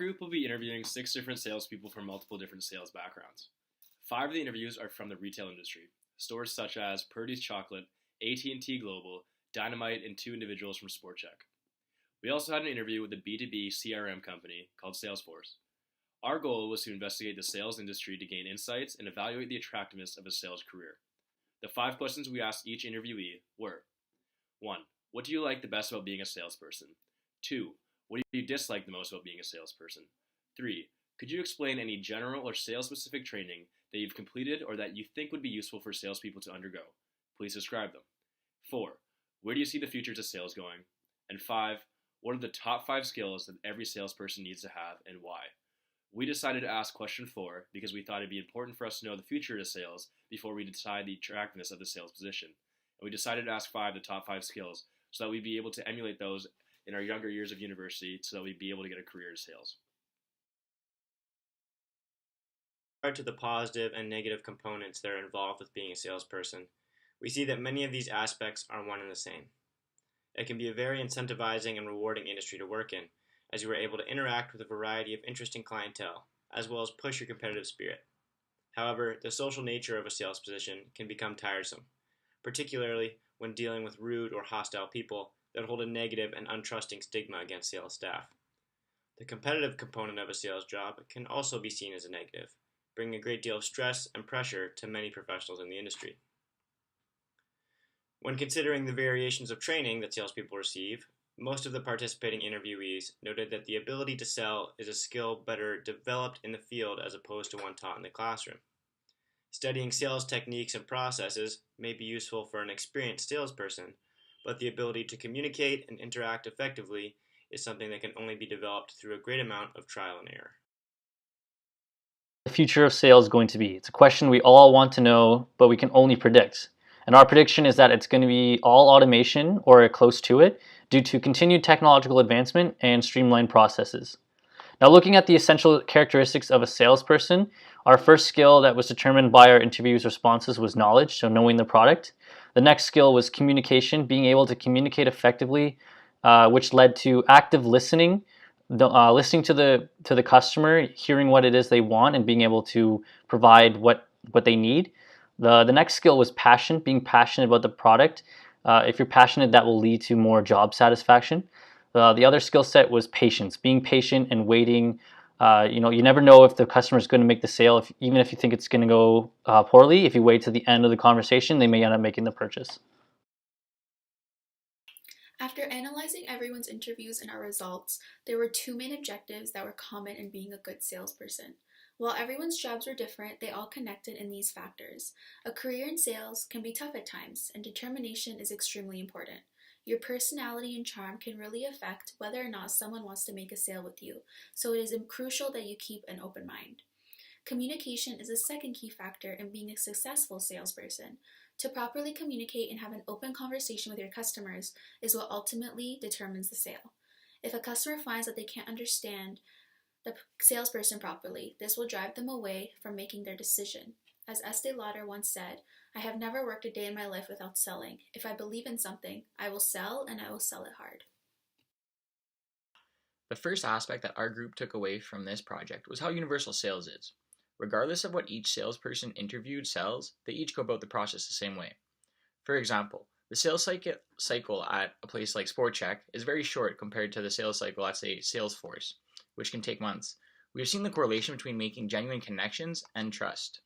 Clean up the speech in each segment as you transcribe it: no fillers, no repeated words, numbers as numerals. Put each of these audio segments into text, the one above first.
group will be interviewing 6 different salespeople from multiple different sales backgrounds. 5 of the interviews are from the retail industry, stores such as Purdy's Chocolate, AT&T Global, Dynamite, and 2 individuals from SportCheck. We also had an interview with a B2B CRM company called Salesforce. Our goal was to investigate the sales industry to gain insights and evaluate the attractiveness of a sales career. The 5 questions we asked each interviewee were: 1. What do you like the best about being a salesperson? 2. What do you dislike the most about being a salesperson? 3. Could you explain any general or sales-specific training that you've completed or that you think would be useful for salespeople to undergo? Please describe them. 4. Where do you see the future to sales going? And 5. What are the top 5 skills that every salesperson needs to have and why? We decided to ask question 4 because we thought it'd be important for us to know the future of sales before we decide the attractiveness of the sales position. And we decided to ask 5 the top 5 skills so that we'd be able to emulate those in our younger years of university so that we'd be able to get a career in sales. To the positive and negative components that are involved with being a salesperson, we see that many of these aspects are one and the same. It can be a very incentivizing and rewarding industry to work in, as you are able to interact with a variety of interesting clientele, as well as push your competitive spirit. However, the social nature of a sales position can become tiresome, particularly when dealing with rude or hostile people that hold a negative and untrusting stigma against sales staff. The competitive component of a sales job can also be seen as a negative, bringing a great deal of stress and pressure to many professionals in the industry. When considering the variations of training that salespeople receive, most of the participating interviewees noted that the ability to sell is a skill better developed in the field as opposed to one taught in the classroom. Studying sales techniques and processes may be useful for an experienced salesperson, but the ability to communicate and interact effectively is something that can only be developed through a great amount of trial and error. The future of sales going to be? It's a question we all want to know, but we can only predict. And our prediction is that it's going to be all automation or close to it due to continued technological advancement and streamlined processes. Now, looking at the essential characteristics of a salesperson, our first skill that was determined by our interviews' responses was knowledge, so knowing the product. The next skill was communication, being able to communicate effectively, which led to active listening, listening to the customer, hearing what it is they want, and being able to provide what they need. The next skill was passion, being passionate about the product. If you're passionate, that will lead to more job satisfaction. The other skill set was patience, being patient and waiting. You never know if the customer is going to make the sale, even if you think it's going to go poorly. If you wait to the end of the conversation, they may end up making the purchase. After analyzing everyone's interviews and our results, there were 2 main objectives that were common in being a good salesperson. While everyone's jobs were different, they all connected in these factors. A career in sales can be tough at times, and determination is extremely important. Your personality and charm can really affect whether or not someone wants to make a sale with you, so it is crucial that you keep an open mind. Communication is a second key factor in being a successful salesperson. To properly communicate and have an open conversation with your customers is what ultimately determines the sale. If a customer finds that they can't understand the salesperson properly, this will drive them away from making their decision. As Estee Lauder once said, "I have never worked a day in my life without selling. If I believe in something, I will sell and I will sell it hard." The first aspect that our group took away from this project was how universal sales is. Regardless of what each salesperson interviewed sells, they each go about the process the same way. For example, the sales cycle at a place like SportCheck is very short compared to the sales cycle at, say, Salesforce, which can take months. We have seen the correlation between making genuine connections and trust.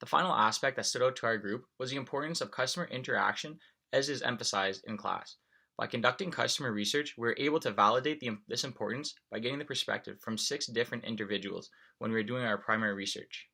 The final aspect that stood out to our group was the importance of customer interaction, as is emphasized in class. By conducting customer research, we were able to validate this importance by getting the perspective from 6 different individuals when we were doing our primary research.